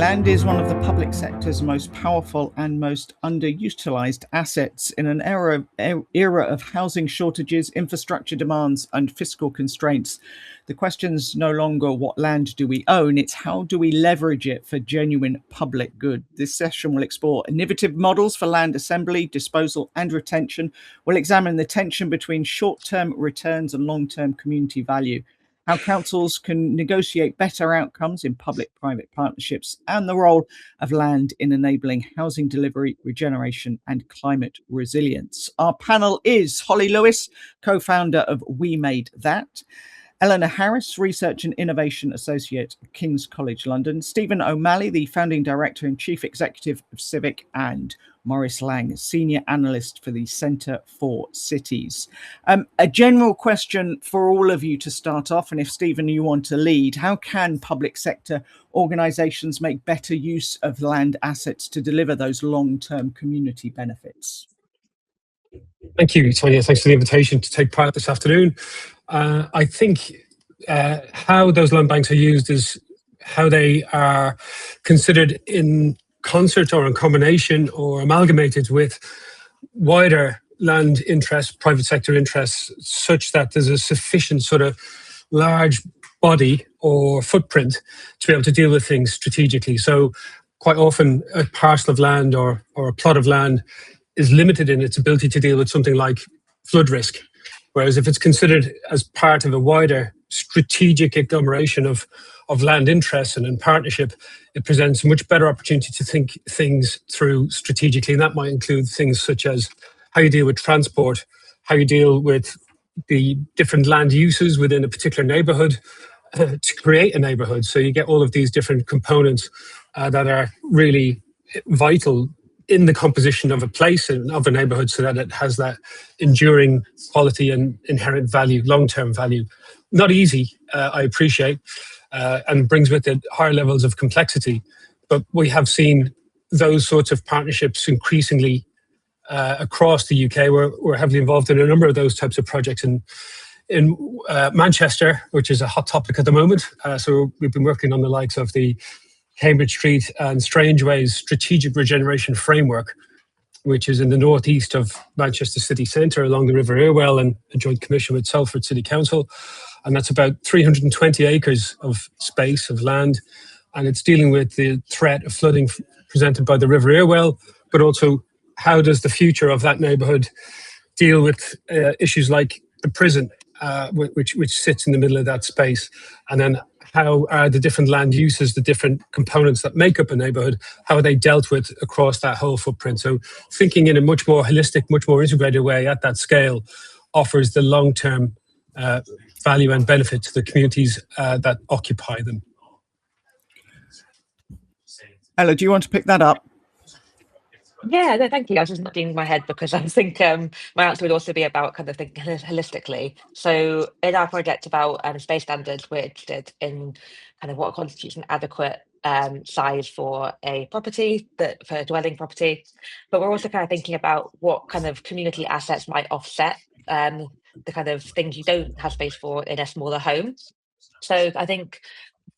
land is one of the public sector's most powerful and most underutilised assets. In an era of housing shortages, infrastructure demands, and fiscal constraints, the question's no longer what land do we own, it's how do we leverage it for genuine public good. This session will explore innovative models for land assembly, disposal, and retention. We'll examine the tension between short-term returns and long-term community value, how councils can negotiate better outcomes in public-private partnerships, and the role of land in enabling housing delivery, regeneration, and climate resilience. Our panel is Holly Lewis, co-founder of We Made That; Eleanor Harris, Research and Innovation Associate at King's College London; Stephen O'Malley, the Founding Director and Chief Executive of Civic; and Maurice Lange, Senior Analyst for the Centre for Cities. A general question for all of you to start off, and if Stephen, you want to lead, how can public sector organisations make better use of land assets to deliver those long-term community benefits? Thank you, Tonya. Thanks for the invitation to take part this afternoon. I think how those land banks are used is how they are considered in concert or in combination or amalgamated with wider land interests, private sector interests, such that there's a sufficient sort of large body or footprint to be able to deal with things strategically. So quite often a parcel of land or a plot of land is limited in its ability to deal with something like flood risk. Whereas if it's considered as part of a wider strategic agglomeration of land interests and in partnership, it presents a much better opportunity to think things through strategically. And that might include things such as how you deal with transport, how you deal with the different land uses within a particular neighbourhood to create a neighbourhood. So you get all of these different components that are really vital in the composition of a place and of a neighbourhood, so that it has that enduring quality and inherent value, long-term value. Not easy, I appreciate, and brings with it higher levels of complexity. But we have seen those sorts of partnerships increasingly across the UK. We're heavily involved in a number of those types of projects in Manchester, which is a hot topic at the moment. So we've been working on the likes of the Cambridge Street and Strangeways Strategic Regeneration Framework, which is in the northeast of Manchester city centre along the River Irwell, and a joint commission with Salford City Council. And that's about 320 acres of space, of land. And it's dealing with the threat of flooding presented by the River Irwell, but also how does the future of that neighbourhood deal with issues like the prison, which sits in the middle of that space. And then how are the different land uses, the different components that make up a neighbourhood, how are they dealt with across that whole footprint? So thinking in a much more holistic, much more integrated way at that scale offers the long-term value and benefit to the communities that occupy them. Ella, do you want to pick that up? Yeah, no, thank you. I was just nodding my head because I think my answer would also be about kind of thinking holistically. So in our project about space standards, we're interested in kind of what constitutes an adequate size for a property, for a dwelling property. But we're also kind of thinking about what kind of community assets might offset the kind of things you don't have space for in a smaller home. So I think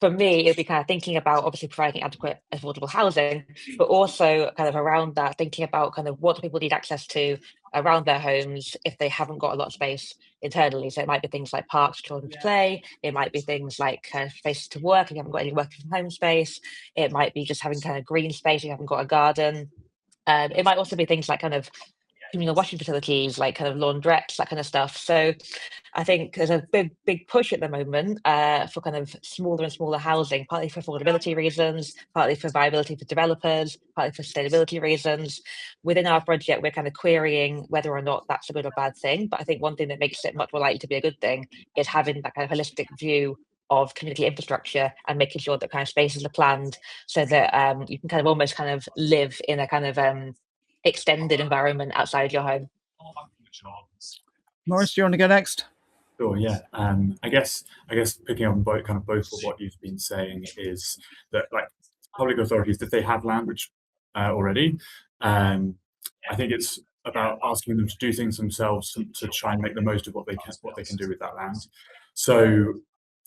for me, it'd be kind of thinking about obviously providing adequate, affordable housing, but also kind of around that, thinking about kind of what do people need access to around their homes if they haven't got a lot of space internally. So it might be things like parks for children to play. It might be things like spaces to work if you haven't got any working from home space. It might be just having kind of green space if you haven't got a garden. It might also be things like kind of communal washing facilities, like kind of laundrettes, that kind of stuff. So I think there's a big push at the moment for kind of smaller and smaller housing, partly for affordability reasons, partly for viability for developers, partly for sustainability reasons. Within our project, we're kind of querying whether or not that's a good or bad thing. But I think one thing that makes it much more likely to be a good thing is having that kind of holistic view of community infrastructure and making sure that kind of spaces are planned so that you can kind of almost kind of live in a kind of extended environment outside your home. Maurice, do you want to go next? Sure, yeah. I guess picking up on both of what you've been saying is that, like, public authorities, if they have land which already, I think it's about asking them to do things themselves to try and make the most of what they can do with that land. So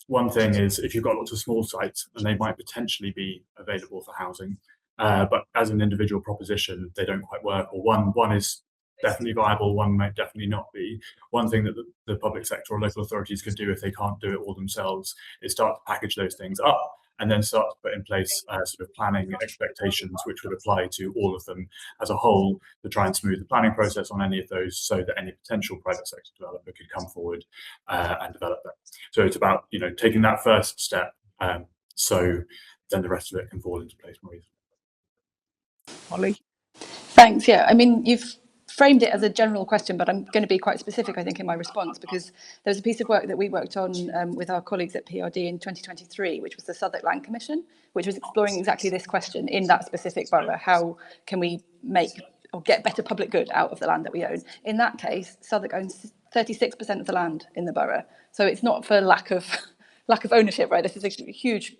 one thing is if you've got lots of small sites and they might potentially be available for housing, but as an individual proposition, they don't quite work, or one is definitely viable, one might definitely not be. One thing that the public sector or local authorities could do if they can't do it all themselves is start to package those things up and then start to put in place sort of planning expectations which would apply to all of them as a whole, to try and smooth the planning process on any of those, so that any potential private sector developer could come forward and develop them. So it's about, you know, taking that first step, so then the rest of it can fall into place more easily. Holly? Thanks. Yeah, I mean, you've framed it as a general question, but I'm going to be quite specific, I think, in my response, because there was a piece of work that we worked on with our colleagues at PRD in 2023, which was the Southwark Land Commission, which was exploring exactly this question in that specific borough. How can we make or get better public good out of the land that we own? In that case, Southwark owns 36% of the land in the borough. So it's not for lack of ownership, right? This is a huge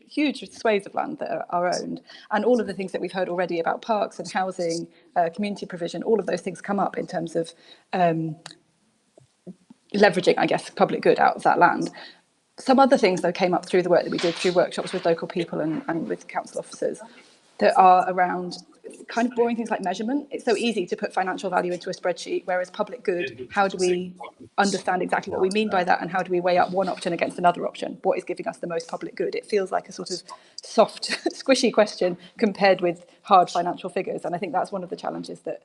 swathes of land that are owned. And all of the things that we've heard already about parks and housing, community provision, all of those things come up in terms of leveraging, I guess, public good out of that land. Some other things, though, came up through the work that we did through workshops with local people and with council officers that are around kind of boring things like measurement. It's so easy to put financial value into a spreadsheet, whereas public good, how do we understand exactly what we mean by that, and how do we weigh up one option against another option? What is giving us the most public good? It feels like a sort of soft, squishy question compared with hard financial figures. And I think that's one of the challenges that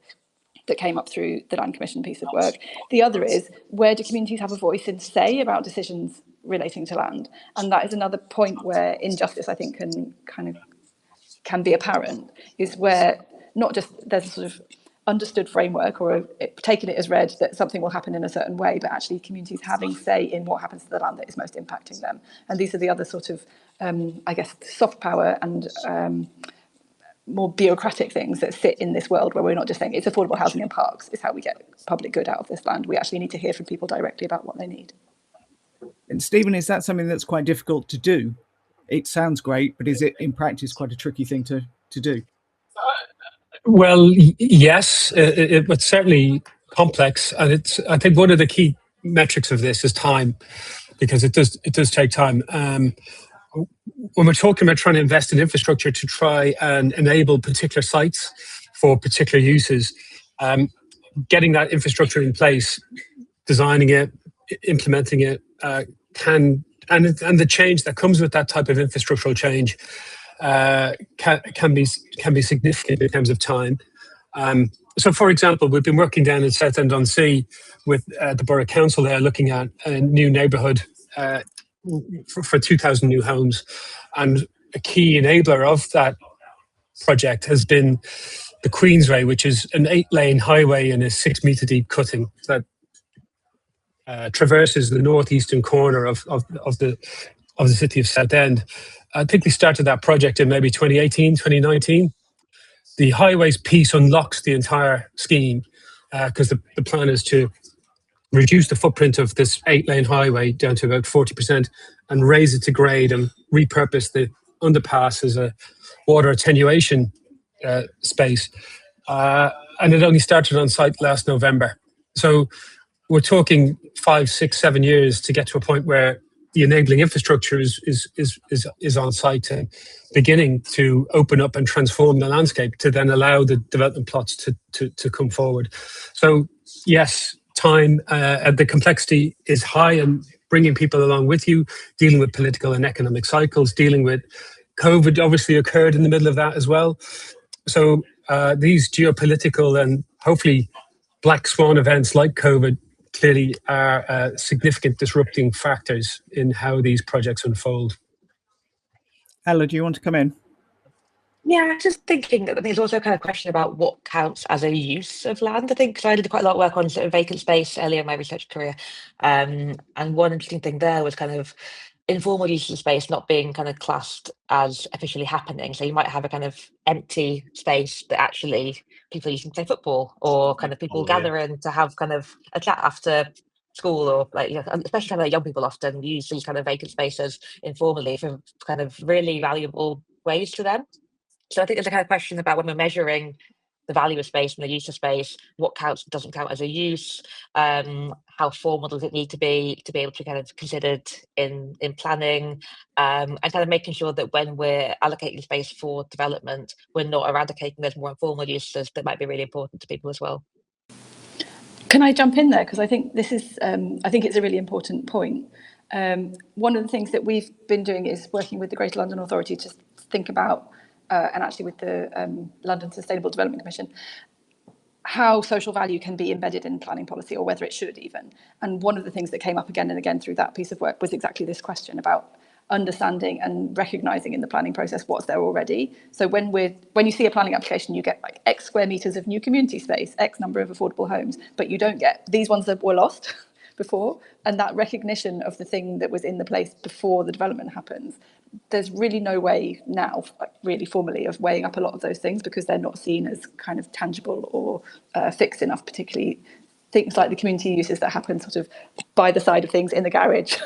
came up through the Land Commission piece of work. The other is, where do communities have a voice and say about decisions relating to land? And that is another point where injustice, I think, can be apparent, is where not just there's a sort of understood framework or taking it as read that something will happen in a certain way, but actually communities having say in what happens to the land that is most impacting them. And these are the other sort of, I guess, soft power and more bureaucratic things that sit in this world where we're not just saying it's affordable housing and parks is how we get public good out of this land. We actually need to hear from people directly about what they need. And Stephen, is that something that's quite difficult to do? It sounds great, but is it in practice quite a tricky thing to do? Well, yes, it's certainly complex, and it's. I think one of the key metrics of this is time, because it does take time. When we're talking about trying to invest in infrastructure to try and enable particular sites for particular uses, getting that infrastructure in place, designing it, implementing it, and the change that comes with that type of infrastructural change can be significant in terms of time. So, for example, we've been working down in Southend-on-Sea with the Borough Council there, looking at a new neighbourhood for 2,000 new homes. And a key enabler of that project has been the Queensway, which is an 8-lane highway and a 6-metre deep cutting that traverses the northeastern corner of the city of Southend. I think we started that project in maybe 2018, 2019. The highways piece unlocks the entire scheme because the plan is to reduce the footprint of this 8-lane highway down to about 40% and raise it to grade and repurpose the underpass as a water attenuation space. And it only started on site last November. So we're talking 5, 6, 7 years to get to a point where the enabling infrastructure is on site and beginning to open up and transform the landscape to then allow the development plots to come forward. So yes, time, the complexity is high, and bringing people along with you, dealing with political and economic cycles, dealing with COVID obviously occurred in the middle of that as well. So these geopolitical and hopefully black swan events like COVID clearly are significant disrupting factors in how these projects unfold. Ella, do you want to come in? Yeah, I was just thinking that there's also kind of a question about what counts as a use of land. I think, because I did quite a lot of work on sort of vacant space earlier in my research career. And one interesting thing there was kind of informal use of space not being kind of classed as officially happening. So you might have a kind of empty space that actually people use to play football, or kind of people gather in to have kind of a chat after school, or like, you know, especially kind of young people often use these kind of vacant spaces informally for kind of really valuable ways to them. So I think there's a kind of question about when we're measuring the value of space and the use of space, what counts and doesn't count as a use, how formal does it need to be able to be kind of considered in planning, and kind of making sure that when we're allocating space for development, we're not eradicating those more informal uses that might be really important to people as well. Can I jump in there? Because I think this is, I think it's a really important point. One of the things that we've been doing is working with the Greater London Authority to think about, and actually with the London Sustainable Development Commission, how social value can be embedded in planning policy, or whether it should even. And one of the things that came up again and again through that piece of work was exactly this question about understanding and recognising in the planning process what's there already. So when you see a planning application, you get like X square metres of new community space, X number of affordable homes, but you don't get these ones that were lost before. And that recognition of the thing that was in the place before the development happens, there's really no way now, really formally, of weighing up a lot of those things because they're not seen as kind of tangible or fixed enough, particularly things like the community uses that happen sort of by the side of things in the garage,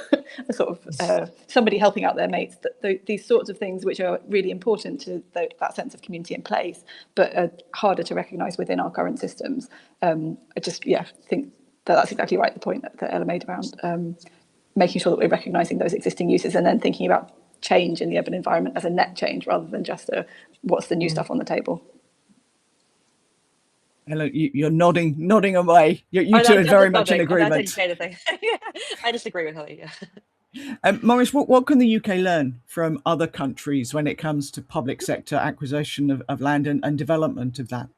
sort of somebody helping out their mates, these sorts of things which are really important to that sense of community in place, but are harder to recognise within our current systems. I just, think that's exactly right, the point that Ella made around making sure that we're recognising those existing uses and then thinking about change in the urban environment as a net change rather than just what's the new stuff on the table. Hello, you're nodding away. You two are very much in agreement. I didn't say anything. I just agree with Holly. Maurice, what can the UK learn from other countries when it comes to public sector acquisition of land and development of that?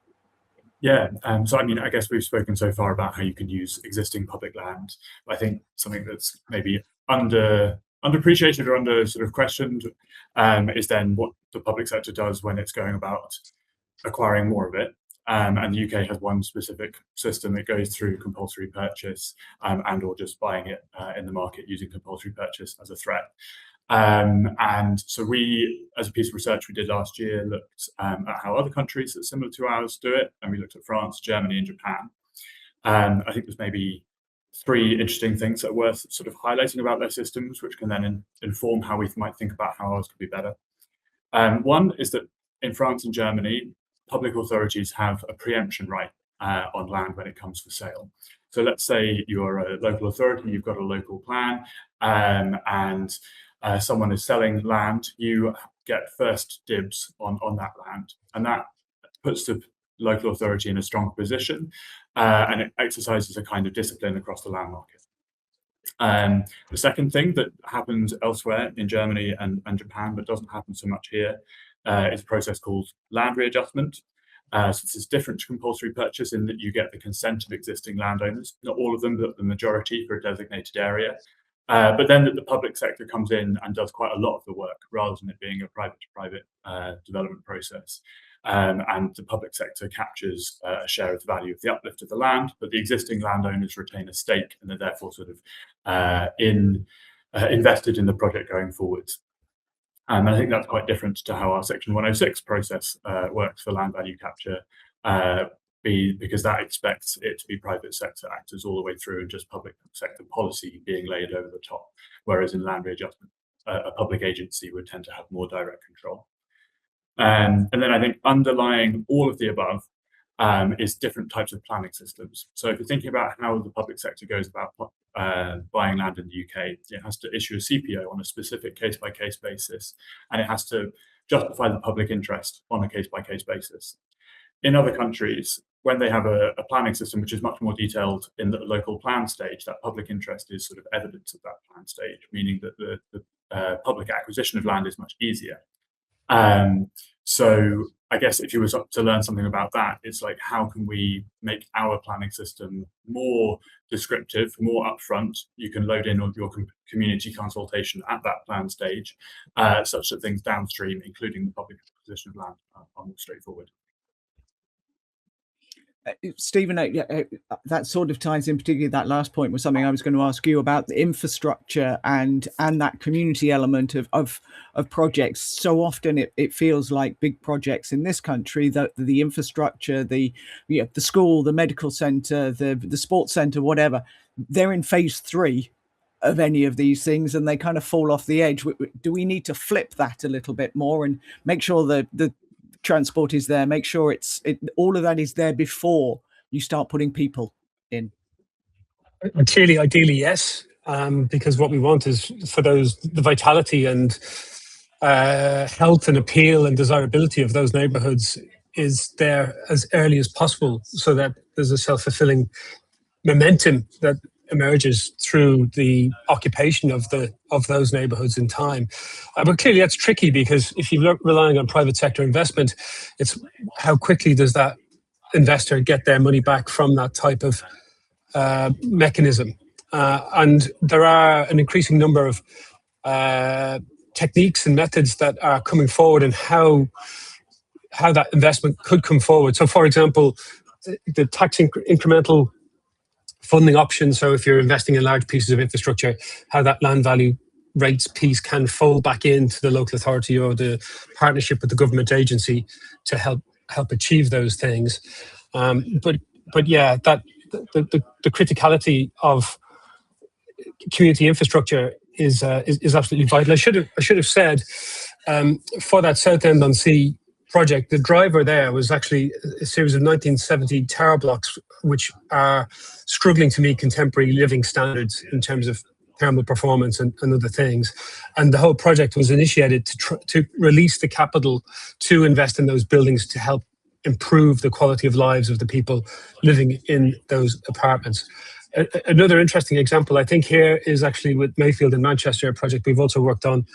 Yeah, so I mean, I guess we've spoken so far about how you can use existing public land. I think something that's maybe underappreciated or under sort of questioned is then what the public sector does when it's going about acquiring more of it. And the UK has one specific system that goes through compulsory purchase and or just buying it in the market using compulsory purchase as a threat. And so we, as a piece of research we did last year, looked at how other countries that are similar to ours do it. And we looked at France, Germany and Japan. I think there's maybe 3 interesting things that are worth sort of highlighting about their systems, which can then inform how we might think about how ours could be better. One is that in France and Germany, public authorities have a preemption right on land when it comes for sale. So let's say you're a local authority, you've got a local plan, and someone is selling land, you get first dibs on that land. And that puts the local authority in a strong position, and it exercises a kind of discipline across the land market. The second thing that happens elsewhere in Germany and Japan, but doesn't happen so much here, is a process called land readjustment. So this is different to compulsory purchase in that you get the consent of existing landowners, not all of them, but the majority for a designated area. But then that the public sector comes in and does quite a lot of the work rather than it being a private-to-private development process. And the public sector captures a share of the value of the uplift of the land, but the existing landowners retain a stake and are therefore sort of invested in the project going forwards. And I think that's quite different to how our Section 106 process works for land value capture, because that expects it to be private sector actors all the way through and just public sector policy being laid over the top, whereas in land readjustment, a public agency would tend to have more direct control. And then I think underlying all of the above is different types of planning systems. So if you're thinking about how the public sector goes about buying land in the UK, it has to issue a CPO on a specific case-by-case basis, and it has to justify the public interest on a case-by-case basis. In other countries, when they have a planning system which is much more detailed in the local plan stage, that public interest is sort of evidence of that plan stage, meaning that the public acquisition of land is much easier. So I guess if you were to learn something about that, it's like, how can we make our planning system more descriptive, more upfront? You can load in on your community consultation at that plan stage, such that things downstream, including the public acquisition of land, are more straightforward. Stephen, that sort of ties in, particularly that last point was something I was going to ask you about, the infrastructure and that community element of projects. So often it feels like big projects in this country, that the infrastructure, the school, the medical centre, the sports centre, whatever, they're in phase 3 of any of these things and they kind of fall off the edge. Do we need to flip that a little bit more and make sure that transport is there. Make sure all of that is there before you start putting people in. Clearly, ideally, yes, because what we want is for the vitality and health and appeal and desirability of those neighbourhoods is there as early as possible, so that there's a self-fulfilling momentum that emerges through the occupation of those neighbourhoods in time. But clearly, that's tricky, because if you're relying on private sector investment, it's how quickly does that investor get their money back from that type of mechanism. And there are an increasing number of techniques and methods that are coming forward, and how that investment could come forward. So, for example, the tax incremental funding option. So if you're investing in large pieces of infrastructure, how that land value rates piece can fold back into the local authority or the partnership with the government agency to help achieve those things. But yeah, that the criticality of community infrastructure is absolutely vital. I should have said, for that Southend-on-Sea project, the driver there was actually a series of 1970 tower blocks, which are struggling to meet contemporary living standards in terms of thermal performance and other things. And the whole project was initiated to release the capital to invest in those buildings to help improve the quality of lives of the people living in those apartments. Another interesting example, I think, here is actually with Mayfield in Manchester, a project we've also worked on,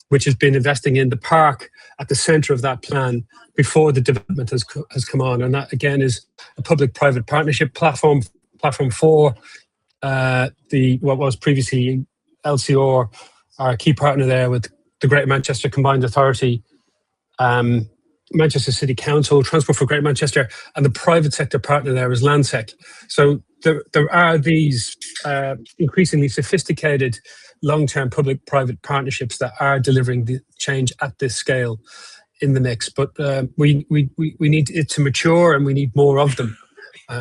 which has been investing in the park at the centre of that plan before the development has come on. And that, again, is a public-private partnership platform for what was previously LCR, our key partner there with the Greater Manchester Combined Authority, Manchester City Council, Transport for Greater Manchester, and the private sector partner there is Landsec. So there are these increasingly sophisticated long-term public-private partnerships that are delivering the change at this scale in the mix. But we need it to mature, and we need more of them,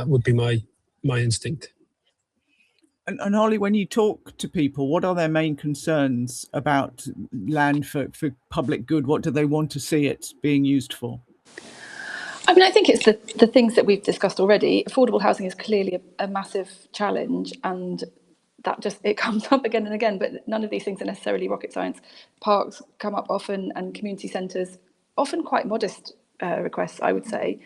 would be my instinct. And Holly, when you talk to people, what are their main concerns about land for public good? What do they want to see it being used for? I mean, I think it's the things that we've discussed already. Affordable housing is clearly a massive challenge, and that it comes up again and again, but none of these things are necessarily rocket science. Parks come up often, and community centres, often quite modest requests, I would say.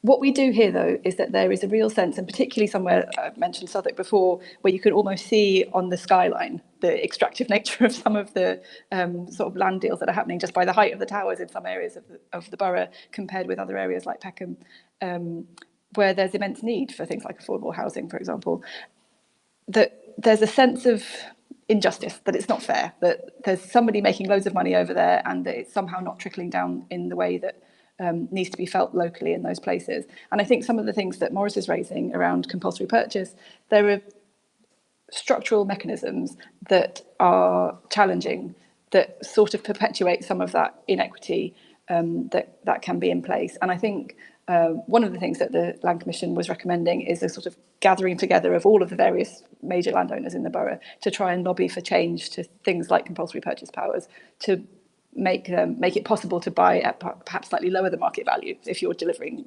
What we do here, though, is that there is a real sense, and particularly somewhere, I've mentioned Southwark before, where you could almost see on the skyline the extractive nature of some of the sort of land deals that are happening just by the height of the towers in some areas of the borough compared with other areas like Peckham, where there's immense need for things like affordable housing, for example. That there's a sense of injustice, that it's not fair, that there's somebody making loads of money over there and that it's somehow not trickling down in the way that needs to be felt locally in those places. And I think some of the things that Maurice is raising around compulsory purchase, there are structural mechanisms that are challenging, that sort of perpetuate some of that inequity that can be in place. And I think one of the things that the Land Commission was recommending is a sort of gathering together of all of the various major landowners in the borough to try and lobby for change to things like compulsory purchase powers, to make it possible to buy at perhaps slightly lower than market value if you're delivering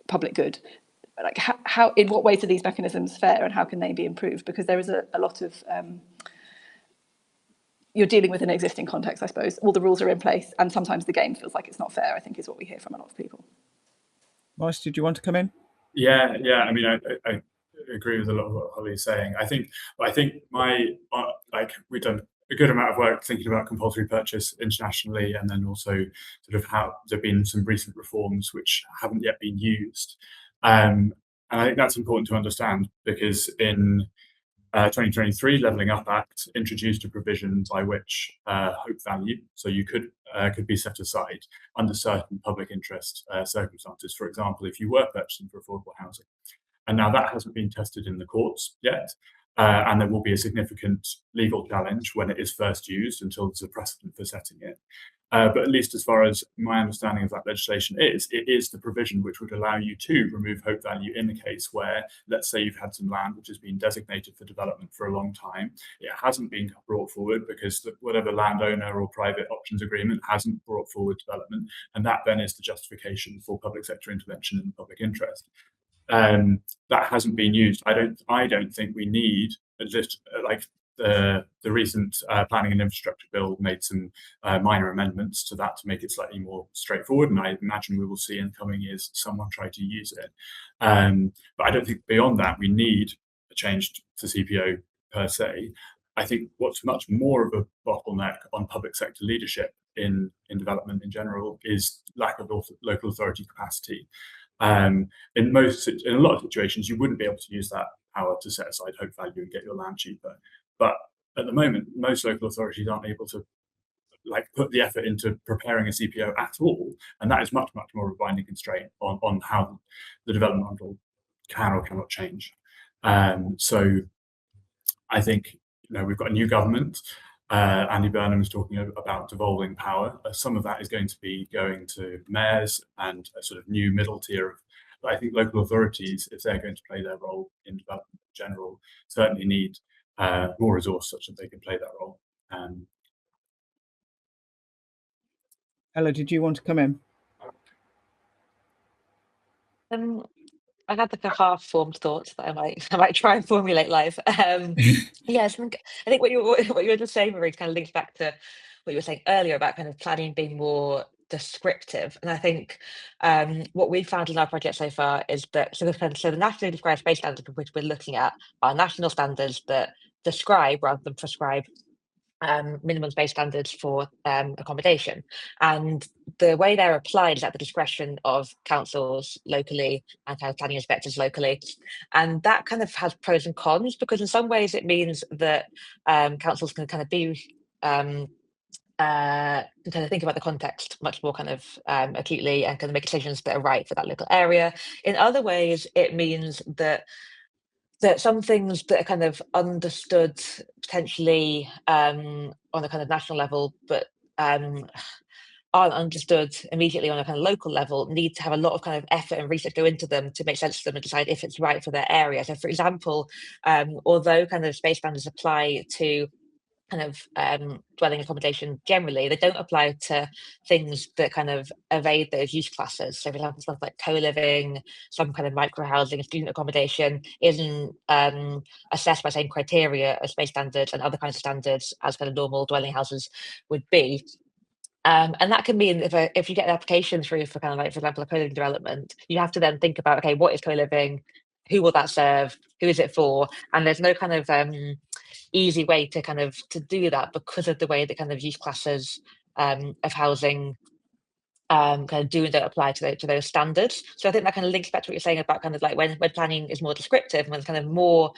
public good. Like how in what ways are these mechanisms fair, and how can they be improved? Because there is a lot of you're dealing with an existing context, I suppose. All the rules are in place, and sometimes the game feels like it's not fair, I think, is what we hear from a lot of people. Maurice, did you want to come in? Yeah. I mean, I agree with a lot of what Holly's saying. I think we've done a good amount of work thinking about compulsory purchase internationally, and then also sort of how there have been some recent reforms which haven't yet been used. And I think that's important to understand, because in 2023, Levelling Up Act introduced a provision by which hope value, so you could be set aside under certain public interest circumstances. For example, if you were purchasing for affordable housing. And now that hasn't been tested in the courts yet. And there will be a significant legal challenge when it is first used, until there's a precedent for setting it. But at least as far as my understanding of that legislation is, it is the provision which would allow you to remove hope value in the case where, let's say you've had some land which has been designated for development for a long time, it hasn't been brought forward because whatever landowner or private options agreement hasn't brought forward development, and that then is the justification for public sector intervention in the public interest. That hasn't been used. I don't think we need just like the recent planning and infrastructure bill made some minor amendments to that to make it slightly more straightforward, and I imagine we will see in the coming years someone try to use it. But I don't think beyond that we need a change to CPO per se. I think what's much more of a bottleneck on public sector leadership in development in general is lack of local authority capacity. In a lot of situations, you wouldn't be able to use that power to set aside hope value and get your land cheaper. But at the moment, most local authorities aren't able to put the effort into preparing a CPO at all, and that is much more of a binding constraint on how the development model can or cannot change. So I think we've got a new government. Andy Burnham is talking about devolving power. Some of that is going to be going to mayors and a sort of new middle tier. But I think local authorities, if they're going to play their role in development in general, certainly need more resource such that they can play that role. Ella, did you want to come in? I had like a half-formed thought that I might try and formulate live. Yes, I think what you were just saying, Maurice, kind of links back to what you were saying earlier about kind of planning being more descriptive. And I think what we've found in our project so far is that so the nationally described space standards which we're looking at are national standards that describe rather than prescribe minimum space standards for accommodation, and the way they're applied is at the discretion of councils locally and kind of planning inspectors locally, and that kind of has pros and cons, because in some ways it means that councils can kind of be kind of think about the context much more kind of acutely and kind of make decisions that are right for that local area. In other ways, it means that some things that are kind of understood potentially on a kind of national level, but aren't understood immediately on a kind of local level, need to have a lot of kind of effort and research go into them to make sense of them and decide if it's right for their area. So, for example, although kind of space standards apply to kind of dwelling accommodation generally, they don't apply to things that kind of evade those use classes. So, for example, stuff like co-living, some kind of micro-housing, student accommodation isn't assessed by the same criteria as space standards and other kinds of standards as kind of normal dwelling houses would be. And that can mean if you get an application through for kind of like, for example, a co-living development, you have to then think about, okay, what is co-living? Who will that serve? Who is it for? And there's no kind of easy way to do that because of the way that kind of use classes of housing kind of do and don't apply to those standards. So I think that kind of links back to what you're saying about kind of like when planning is more descriptive and when it's kind of more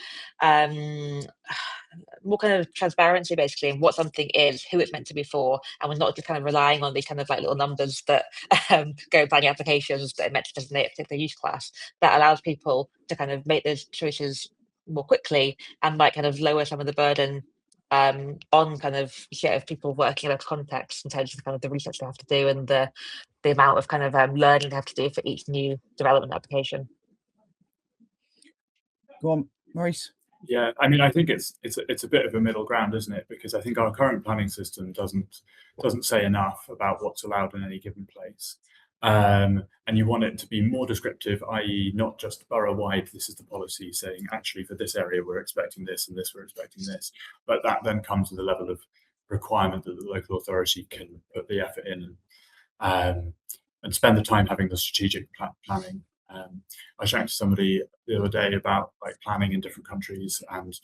kind of transparency basically in what something is, who it's meant to be for, and we're not just kind of relying on these kind of like little numbers that go in planning applications that are meant to designate a particular use class. That allows people to kind of make those choices more quickly and might kind of lower some of the burden on kind of of people working in a context in terms of kind of the research they have to do and the amount of kind of learning they have to do for each new development application. Go on, Maurice. Yeah, I mean, I think it's a bit of a middle ground, isn't it? Because I think our current planning system doesn't say enough about what's allowed in any given place. And you want it to be more descriptive, i.e. not just borough-wide, this is the policy saying, actually, for this area, we're expecting this, and this, we're expecting this. But that then comes with a level of requirement that the local authority can put the effort in and spend the time having the strategic planning. I was chatting to somebody the other day about like planning in different countries, and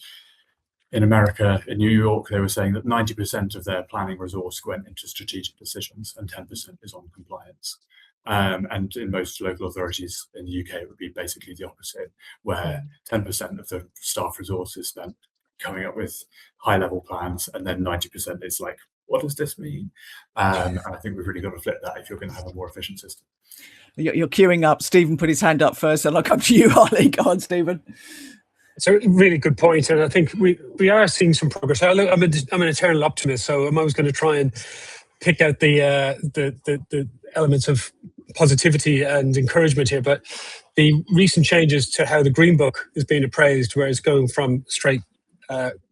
in America, in New York, they were saying that 90% of their planning resource went into strategic decisions and 10% is on compliance. And in most local authorities in the UK, it would be basically the opposite, where 10% of the staff resource is spent coming up with high-level plans, and then 90% is like, what does this mean? And I think we've really got to flip that if you're going to have a more efficient system. You're queuing up. Stephen put his hand up first, and I'll come to you, Harley. Go on, Stephen. It's a really good point, and I think we are seeing some progress. I'm an eternal optimist, so I'm always going to try and pick out the elements of positivity and encouragement here, but the recent changes to how the Green Book is being appraised, where it's going from straight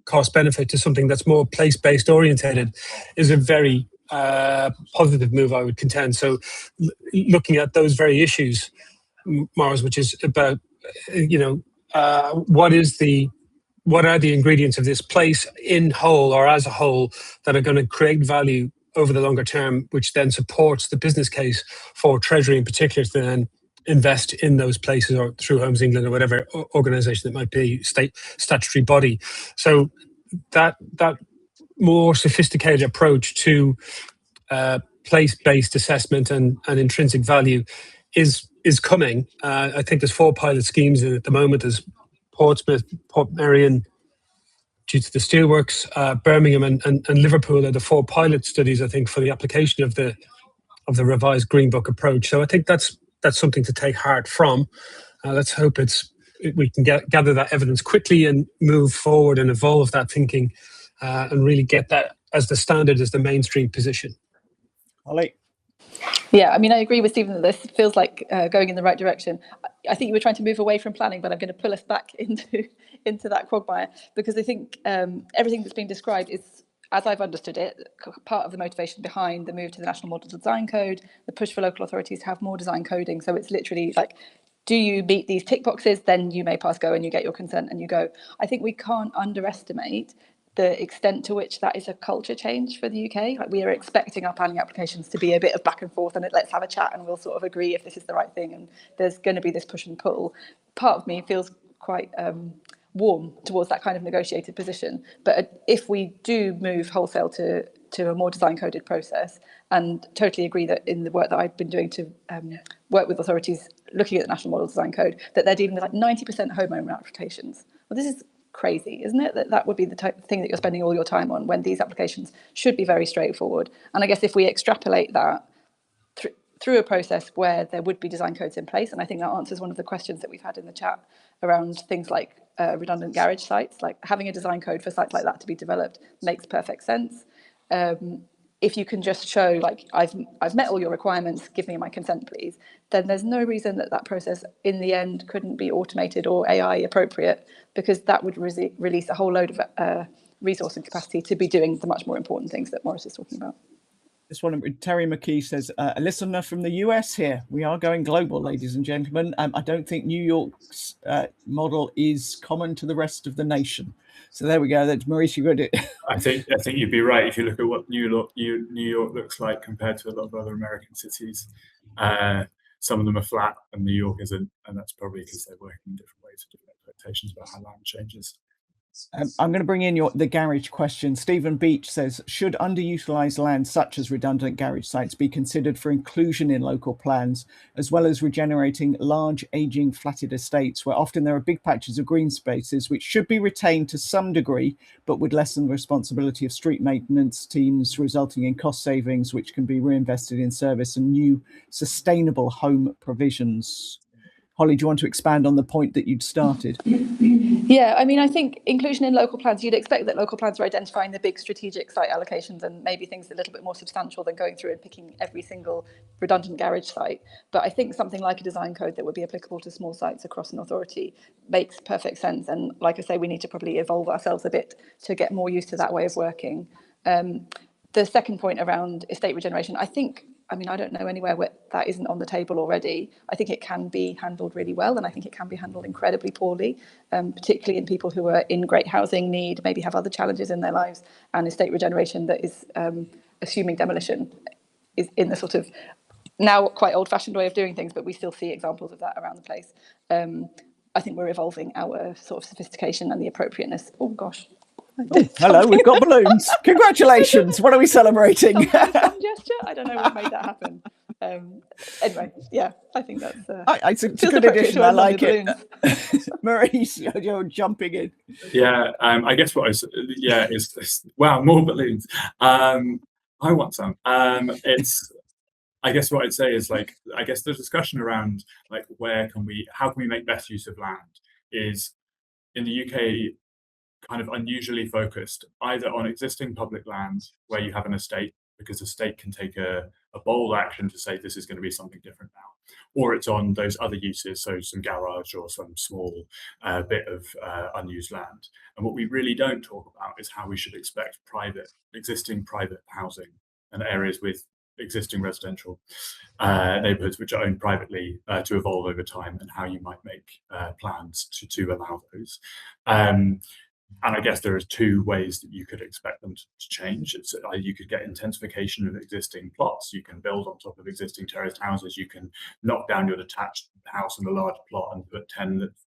cost benefit to something that's more place-based orientated, is a very positive move, I would contend. So looking at those very issues, Maurice, which is about, what are the ingredients of this place in whole or as a whole that are going to create value over the longer term, which then supports the business case for Treasury in particular to then invest in those places, or through Homes England or whatever organisation it might be, state statutory body. So that more sophisticated approach to place-based assessment and intrinsic value is coming. I think there's 4 pilot schemes at the moment. There's Portsmouth, Portmeirion, due to the steelworks, Birmingham and Liverpool are the 4 pilot studies, I think, for the application of the revised Green Book approach. So I think that's something to take heart from. Let's hope we can gather that evidence quickly and move forward and evolve that thinking and really get that as the standard, as the mainstream position. Ollie? Yeah, I mean, I agree with Stephen that this feels like going in the right direction. I think you were trying to move away from planning, but I'm going to pull us back into that quagmire, because I think everything that's been described is, as I've understood it, part of the motivation behind the move to the National Model Design Code, the push for local authorities to have more design coding. So it's literally like, do you meet these tick boxes, then you may pass go and you get your consent and you go. I think we can't underestimate the extent to which that is a culture change for the UK. Like, we are expecting our planning applications to be a bit of back and forth and let's have a chat and we'll sort of agree if this is the right thing, and there's going to be this push and pull. Part of me feels quite warm towards that kind of negotiated position, but if we do move wholesale to a more design coded process, and totally agree that in the work that I've been doing to work with authorities looking at the National Model Design Code, that they're dealing with like 90% homeowner applications. Well, this is crazy, isn't it? That would be the type of thing that you're spending all your time on, when these applications should be very straightforward. And I guess if we extrapolate that through a process where there would be design codes in place, and I think that answers one of the questions that we've had in the chat around things like redundant garage sites, like having a design code for sites like that to be developed makes perfect sense. If you can just show, like, I've met all your requirements, give me my consent please, then there's no reason that process in the end couldn't be automated or AI appropriate, because that would release a whole load of resource and capacity to be doing the much more important things that Maurice is talking about. This one, Terry McKee says, a listener from the US here. We are going global, ladies and gentlemen. I don't think New York's model is common to the rest of the nation. So there we go. That's Maurice, you got it. I think you'd be right if you look at what New York looks like compared to a lot of other American cities. Some of them are flat and New York isn't, and that's probably because they're working in different ways with different expectations about how land changes. I'm going to bring in the garage question. Stephen Beach says, should underutilised land such as redundant garage sites be considered for inclusion in local plans, as well as regenerating large ageing flatted estates where often there are big patches of green spaces which should be retained to some degree, but would lessen the responsibility of street maintenance teams, resulting in cost savings which can be reinvested in service and new sustainable home provisions? Holly, do you want to expand on the point that you'd started? Yeah, I mean, I think inclusion in local plans, you'd expect that local plans are identifying the big strategic site allocations and maybe things a little bit more substantial than going through and picking every single redundant garage site. But I think something like a design code that would be applicable to small sites across an authority makes perfect sense. And like I say, we need to probably evolve ourselves a bit to get more used to that way of working. The second point around estate regeneration, I don't know anywhere where that isn't on the table already. I think it can be handled really well, and I think it can be handled incredibly poorly, particularly in people who are in great housing need, maybe have other challenges in their lives, and estate regeneration that is assuming demolition is in the sort of now quite old-fashioned way of doing things, but we still see examples of that around the place. I think we're evolving our sort of sophistication and the appropriateness. Oh gosh. Oh, hello, we've got balloons. Congratulations. What are we celebrating? Some gesture? I don't know what made that happen. Anyway, yeah, I think that's it's a good addition. I like it. Maurice, you're jumping in. Yeah, I guess what is wow, more balloons. I want some. I guess what I'd say is, like, I guess the discussion around, like, how can we make best use of land is, in the UK, kind of unusually focused either on existing public lands where you have an estate because the state can take a bold action to say this is going to be something different now, or it's on those other uses, so some garage or some small bit of unused land. And what we really don't talk about is how we should expect existing private housing and areas with existing residential neighbourhoods which are owned privately to evolve over time, and how you might make plans to allow those. And I guess there are two ways that you could expect them to change. You could get intensification of existing plots. You can build on top of existing terraced houses. You can knock down your detached house on a large plot and put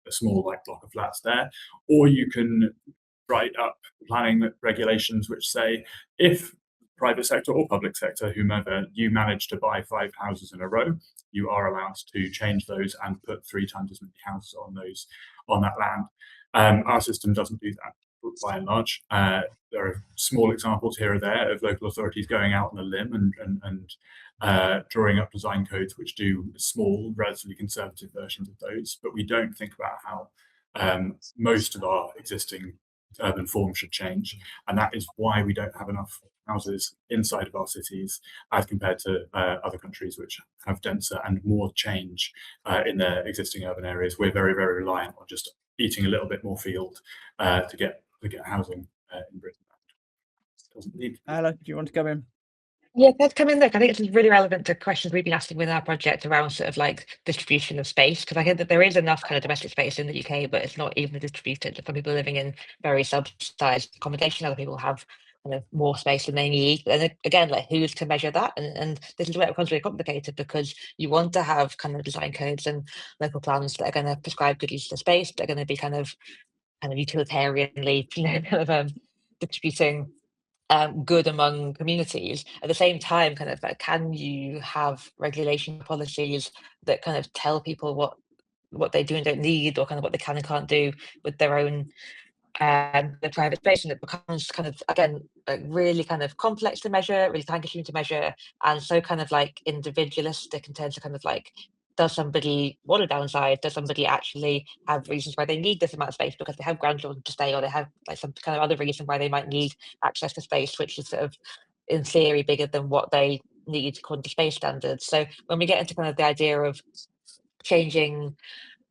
a small block of flats there. Or you can write up planning regulations which say, if private sector or public sector, whomever, you manage to buy 5 houses in a row, you are allowed to change those and put 3 times as many houses on that land. Our system doesn't do that, by and large. There are small examples here or there of local authorities going out on a limb and drawing up design codes which do small, relatively conservative versions of those. But we don't think about how most of our existing urban forms should change, and that is why we don't have enough houses inside of our cities as compared to other countries which have denser and more change in their existing urban areas. We're very, very reliant on just eating a little bit more field to get housing in Britain. Doesn't need. Ella, do you want to come in? Yeah, let's come in. Look, I think it's really relevant to questions we've been asking with our project around sort of distribution of space, because I think that there is enough kind of domestic space in the UK, but it's not evenly distributed. Some people are living in very subsidised accommodation, other people have kind of more space than they need. And again, who's to measure that? And this is where it becomes really complicated, because you want to have kind of design codes and local plans that are going to prescribe good use of space, that are going to be kind of utilitarianly, distributing good among communities. At the same time, can you have regulation policies that kind of tell people what they do and don't need, or kind of what they can and can't do with their own the private space? And it becomes kind of, again, really kind of complex to measure, really time consuming to measure, and so kind of individualistic in terms of kind of does somebody want to downsize? Does somebody actually have reasons why they need this amount of space because they have grandchildren to stay, or they have some kind of other reason why they might need access to space, which is sort of in theory bigger than what they need according to space standards? So when we get into kind of the idea of changing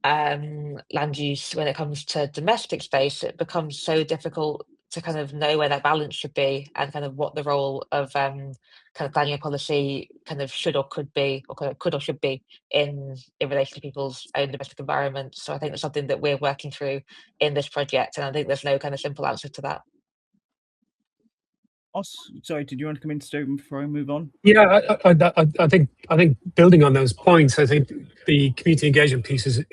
land use when it comes to domestic space, it becomes so difficult to kind of know where that balance should be, and kind of what the role of kind of planning and policy kind of should or could be, or kind of could or should be in relation to people's own domestic environment. So I think that's something that we're working through in this project, and I think there's no kind of simple answer to that. Sorry, did you want to come in, Stephen, before I move on? Yeah, I think building on those points, I think the community engagement piece is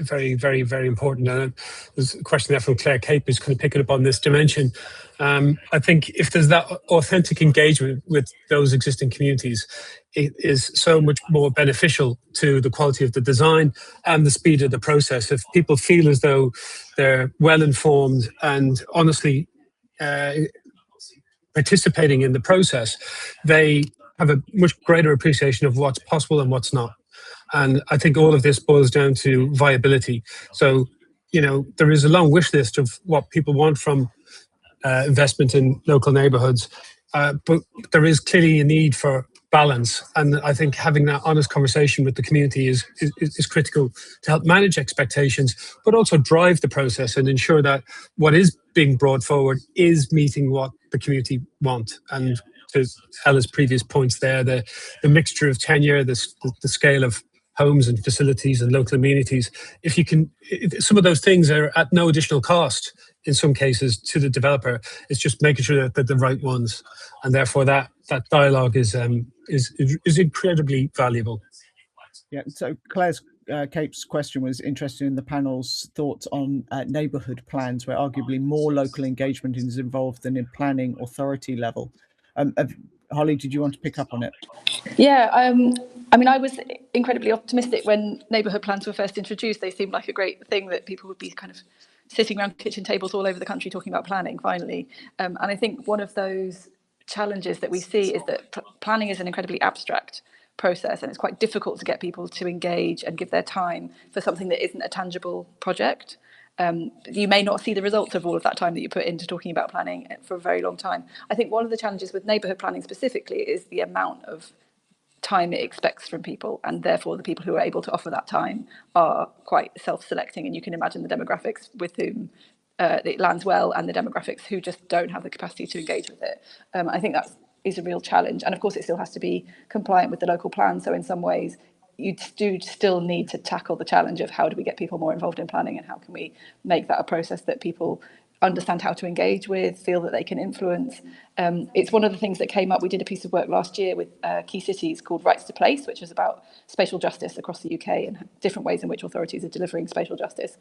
very, very, very important. And there's a question there from Claire Cape who's kind of picking up on this dimension. I think if there's that authentic engagement with those existing communities, it is so much more beneficial to the quality of the design and the speed of the process. If people feel as though they're well informed and honestly participating in the process, they have a much greater appreciation of what's possible and what's not. And I think all of this boils down to viability. So, there is a long wish list of what people want from investment in local neighbourhoods, but there is clearly a need for balance. And I think having that honest conversation with the community is critical to help manage expectations, but also drive the process and ensure that what is being brought forward is meeting what the community want. And to Ella's previous points there, the mixture of tenure, the scale of homes and facilities and local amenities, some of those things are at no additional cost in some cases to the developer. It's just making sure that they're the right ones, and therefore that dialogue is incredibly valuable. Yeah. So Claire Cape's question was interested in the panel's thoughts on neighbourhood plans, where arguably more local engagement is involved than in planning authority level. Holly, did you want to pick up on it? Yeah, I was incredibly optimistic when neighbourhood plans were first introduced. They seemed like a great thing that people would be kind of sitting around kitchen tables all over the country talking about planning, finally. And I think one of those challenges that we see is that planning is an incredibly abstract process, and it's quite difficult to get people to engage and give their time for something that isn't a tangible project. You may not see the results of all of that time that you put into talking about planning for a very long time. I think one of the challenges with neighbourhood planning specifically is the amount of time it expects from people, and therefore the people who are able to offer that time are quite self-selecting, and you can imagine the demographics with whom it lands well and the demographics who just don't have the capacity to engage with it. I think that is a real challenge, and of course it still has to be compliant with the local plan, so in some ways you do still need to tackle the challenge of how do we get people more involved in planning, and how can we make that a process that people understand how to engage with, feel that they can influence. It's one of the things that came up. We did a piece of work last year with key cities called Rights to Place, which was about spatial justice across the UK and different ways in which authorities are delivering spatial justice.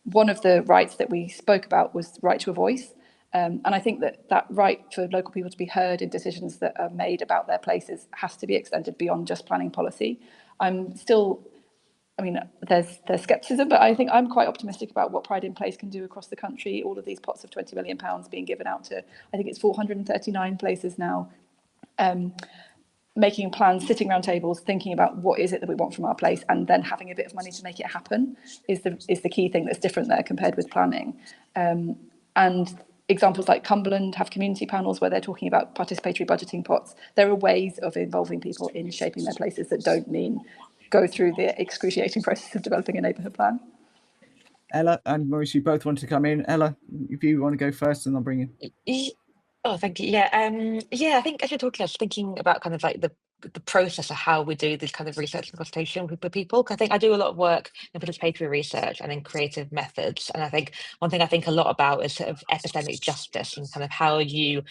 One of the rights that we spoke about was right to a voice. And I think that right for local people to be heard in decisions that are made about their places has to be extended beyond just planning policy. There's scepticism, but I think I'm quite optimistic about what Pride in Place can do across the country. All of these pots of £20 million being given out to, I think it's 439 places now, making plans, sitting around tables, thinking about what is it that we want from our place, and then having a bit of money to make it happen is the key thing that's different there compared with planning. And examples like Cumberland have community panels where they're talking about participatory budgeting pots. There are ways of involving people in shaping their places that don't mean go through the excruciating process of developing a neighbourhood plan. Ella and Maurice, you both want to come in. Ella, if you want to go first, and I'll bring you. Oh, thank you. Yeah, I think as you're talking, I was thinking about kind of like the process of how we do this kind of research and consultation with people. Because I think I do a lot of work in participatory research and in creative methods, and I think one thing I think a lot about is sort of epistemic justice and kind of how you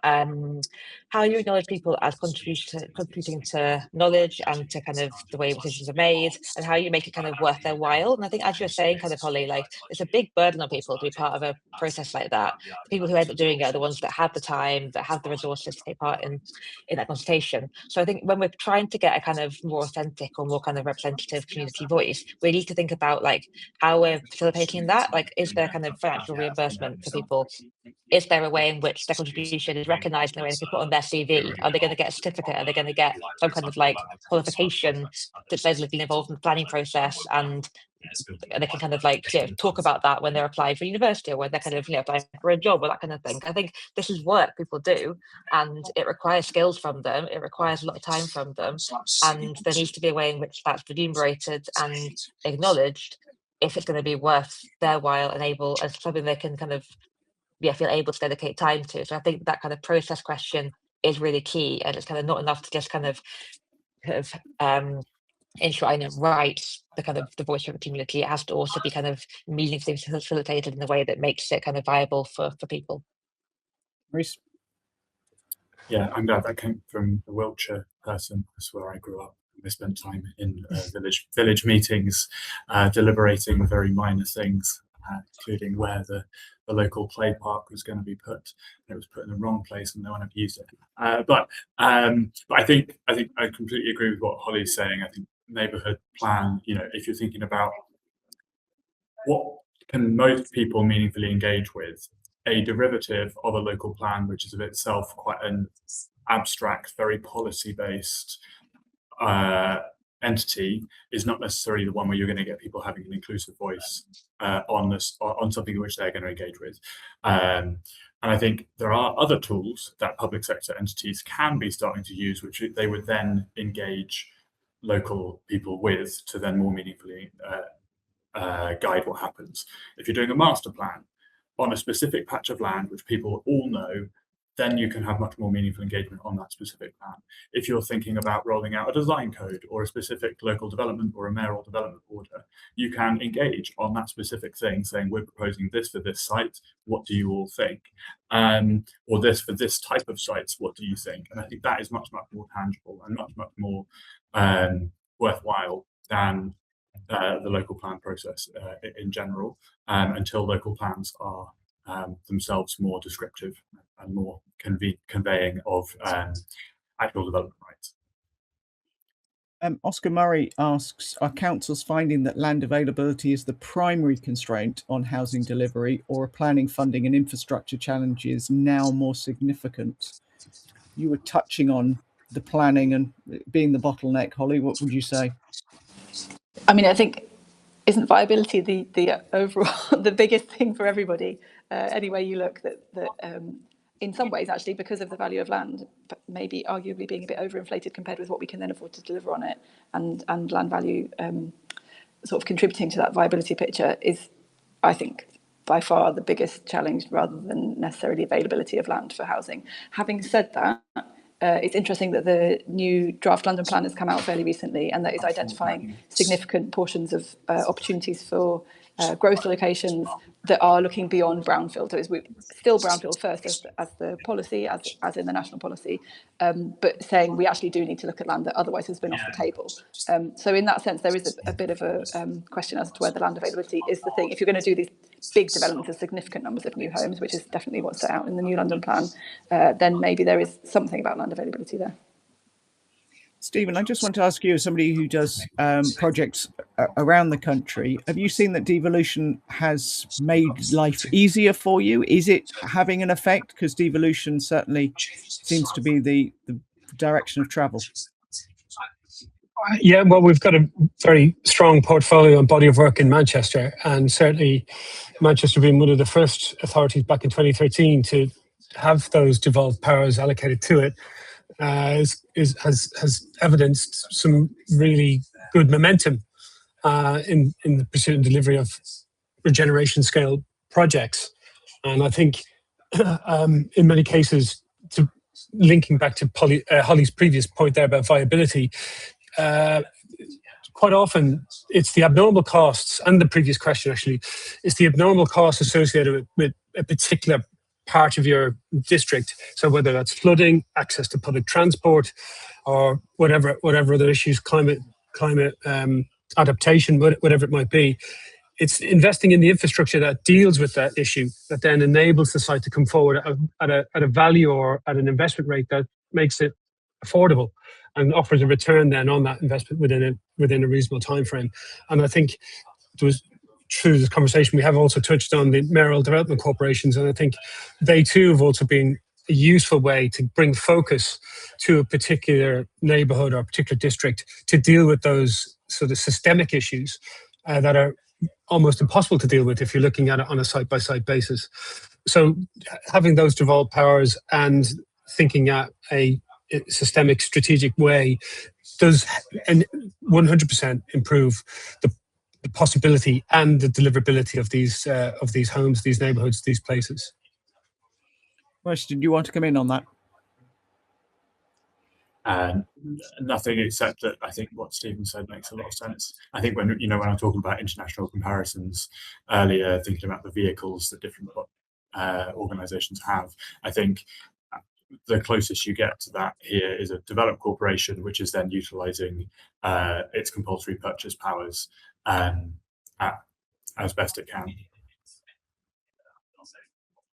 acknowledge people as contributing to knowledge and to kind of the way decisions are made, and how you make it kind of worth their while. And I think, as you're saying, kind of Holly, like it's a big burden on people to be part of a process like that. The people who end up doing it are the ones that have the time, that have the resources to take part in that consultation. So I think when we're trying to get a kind of more authentic or more kind of representative community voice, we need to think about like how we're facilitating that. Like, is there kind of financial reimbursement for people? Is there a way in which their contribution is recognised in a way they can put on their CV? Are they going to get a certificate? Are they going to get some kind of like qualification that says they've been involved in the planning process, and they can kind of like talk about that when they're applying for university or when they're kind of applying for a job or that kind of thing? I think this is work people do, and it requires skills from them. It requires a lot of time from them, and there needs to be a way in which that's remunerated and acknowledged if it's going to be worth their while and able as something they can kind of feel able to dedicate time to. So I think that kind of process question is really key, and it's kind of not enough to just kind of enshrine and write the kind of the voice of the community. It has to also be kind of meaningfully facilitated in a way that makes it kind of viable for people. Maurice? Yeah, I'm glad that came from a Wiltshire person. That's where I grew up. I spent time in village meetings, deliberating very minor things, including where the local play park was going to be put. It was put in the wrong place and no one had used it. But I think I completely agree with what Holly's saying. I think neighbourhood plan, if you're thinking about what can most people meaningfully engage with, a derivative of a local plan, which is of itself quite an abstract, very policy-based entity, is not necessarily the one where you're going to get people having an inclusive voice on something which they're going to engage with. And I think there are other tools that public sector entities can be starting to use, which they would then engage local people with to then more meaningfully guide what happens. If you're doing a master plan on a specific patch of land, which people all know, then you can have much more meaningful engagement on that specific plan. If you're thinking about rolling out a design code or a specific local development or a mayoral development order, you can engage on that specific thing, saying, we're proposing this for this site, what do you all think? Or this for this type of sites, what do you think? And I think that is much, much more tangible and much, much more worthwhile than the local plan process in general, until local plans are themselves more descriptive and more conveying of actual development rights. Oscar Murray asks, are councils finding that land availability is the primary constraint on housing delivery, or are planning, funding and infrastructure challenges now more significant? You were touching on the planning and being the bottleneck, Holly. What would you say? I mean, I think isn't viability the overall the biggest thing for everybody? Any way you look, that in some ways, actually, because of the value of land, but maybe arguably being a bit overinflated compared with what we can then afford to deliver on it, and land value sort of contributing to that viability picture is, I think, by far the biggest challenge, rather than necessarily availability of land for housing. Having said that, it's interesting that the new draft London plan has come out fairly recently, and that is identifying significant portions of opportunities for growth locations that are looking beyond brownfield. So it's still brownfield first as the policy, as in the national policy, but saying we actually do need to look at land that otherwise has been off the table. So in that sense, there is a bit of a question as to whether land availability is the thing. If you're going to do these big developments of significant numbers of new homes, which is definitely what's set out in the new London plan, then maybe there is something about land availability there. Stephen, I just want to ask you, as somebody who does projects around the country, have you seen that devolution has made life easier for you? Is it having an effect? Because devolution certainly seems to be the direction of travel. Yeah, well, we've got a very strong portfolio and body of work in Manchester, and certainly Manchester being one of the first authorities back in 2013 to have those devolved powers allocated to it, has evidenced some really good momentum in the pursuit and delivery of regeneration scale projects. And I think in many cases, linking back to Holly's previous point there about viability, quite often it's the abnormal costs, and the previous question actually, it's the abnormal costs associated with a particular part of your district. So whether that's flooding, access to public transport, or whatever other issues, climate adaptation, whatever it might be, it's investing in the infrastructure that deals with that issue, that then enables the site to come forward at a value or at an investment rate that makes it affordable and offers a return then on that investment within a reasonable time frame. And I think it was through this conversation we have also touched on the mayoral development corporations, and I think they too have also been a useful way to bring focus to a particular neighbourhood or a particular district to deal with those sort of systemic issues that are almost impossible to deal with if you're looking at it on a site-by-site basis. So having those devolved powers and thinking at a systemic, strategic way does 100% improve the possibility and the deliverability of these homes, these neighbourhoods, these places. Maurice, did you want to come in on that? Nothing except that I think what Stephen said makes a lot of sense. I think when I'm talking about international comparisons earlier, thinking about the vehicles that different organisations have, I think the closest you get to that here is a developed corporation, which is then utilising its compulsory purchase powers as best it can.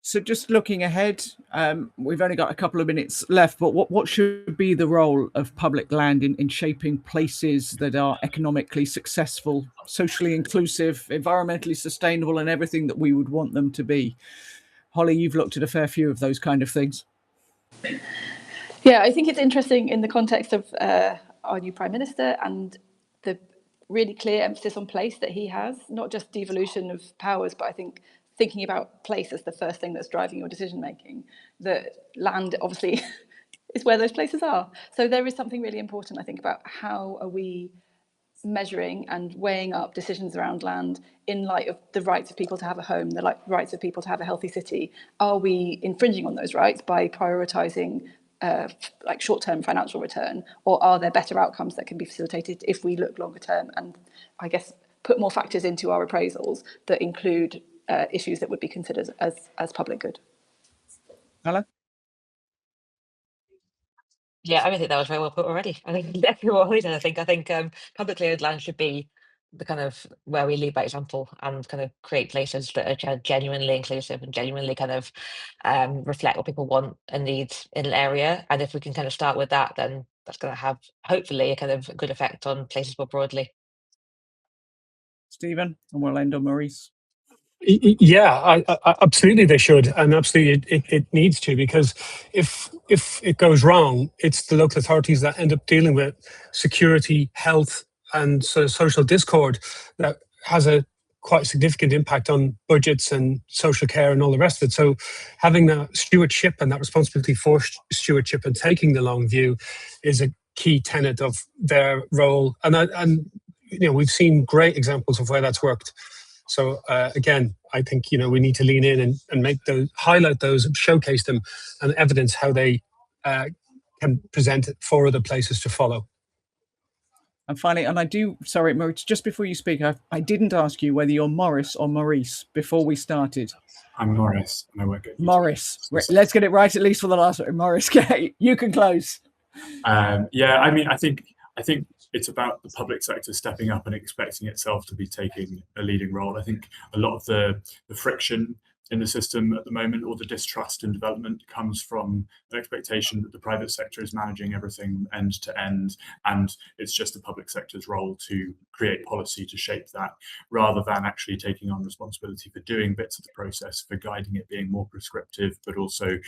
So just looking ahead, we've only got a couple of minutes left, but what should be the role of public land in shaping places that are economically successful, socially inclusive, environmentally sustainable, and everything that we would want them to be? Holly, you've looked at a fair few of those kind of things. Yeah, I think it's interesting in the context of our new Prime Minister and the really clear emphasis on place that he has, not just devolution of powers, but I think thinking about place as the first thing that's driving your decision making. That land obviously is where those places are. So there is something really important, I think, about how are we measuring and weighing up decisions around land in light of the rights of people to have a home, the rights of people to have a healthy city. Are we infringing on those rights by prioritising like short-term financial return, or are there better outcomes that can be facilitated if we look longer term and I guess put more factors into our appraisals that include issues that would be considered as public good? Alan? Yeah, I think that was very well put already. I think exactly what we did. I think publicly owned land should be the kind of where we lead by example and kind of create places that are genuinely inclusive and genuinely kind of reflect what people want and need in an area. And if we can kind of start with that, then that's going to have hopefully a kind of good effect on places more broadly. Stephen, and we'll end on Maurice. Yeah, I absolutely they should, and absolutely it needs to, because if it goes wrong, it's the local authorities that end up dealing with security, health, and sort of social discord that has a quite significant impact on budgets and social care and all the rest of it. So having that stewardship and that responsibility for stewardship and taking the long view is a key tenet of their role. And we've seen great examples of where that's worked. So again, I think we need to lean in and make those, highlight those, showcase them, and evidence how they can present it for other places to follow. And finally, and sorry, Maurice, just before you speak, I didn't ask you whether you're Maurice or Maurice before we started. I'm Maurice, and I work at Maurice. Let's get it right, at least for the last one. Maurice, you can close. Yeah, I mean, I think it's about the public sector stepping up and expecting itself to be taking a leading role. I think a lot of the friction in the system at the moment, or the distrust in development, comes from an expectation that the private sector is managing everything end to end, and it's just the public sector's role to create policy to shape that, rather than actually taking on responsibility for doing bits of the process, for guiding it, being more prescriptive, but also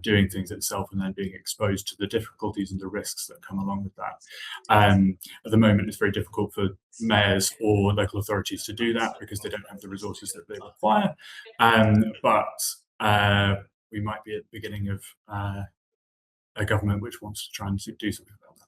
doing things itself and then being exposed to the difficulties and the risks that come along with that. At the moment, it's very difficult for mayors or local authorities to do that because they don't have the resources that they require. But we might be at the beginning of a government which wants to try and do something about that.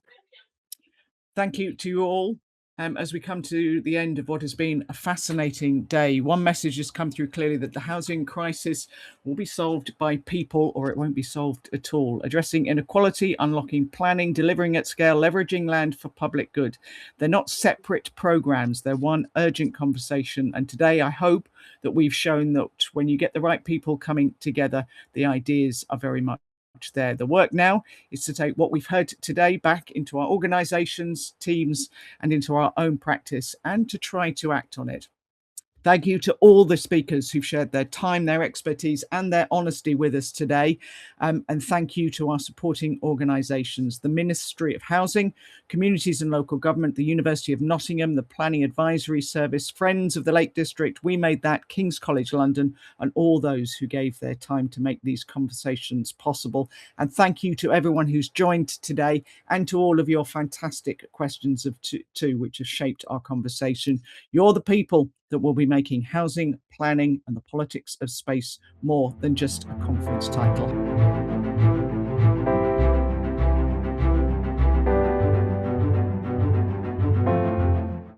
Thank you to you all. As we come to the end of what has been a fascinating day, one message has come through clearly, that the housing crisis will be solved by people, or it won't be solved at all. Addressing inequality, unlocking planning, delivering at scale, leveraging land for public good. They're not separate programs. They're one urgent conversation. And today, I hope that we've shown that when you get the right people coming together, the ideas are very much there. The work now is to take what we've heard today back into our organizations, teams, and into our own practice, and to try to act on it. Thank you to all the speakers who've shared their time, their expertise, and their honesty with us today. And thank you to our supporting organisations, the Ministry of Housing, Communities and Local Government, the University of Nottingham, the Planning Advisory Service, Friends of the Lake District, We Made That, King's College London, and all those who gave their time to make these conversations possible. And thank you to everyone who's joined today, and to all of your fantastic questions too, which have shaped our conversation. You're the people that will be making housing, planning, and the politics of space more than just a conference title.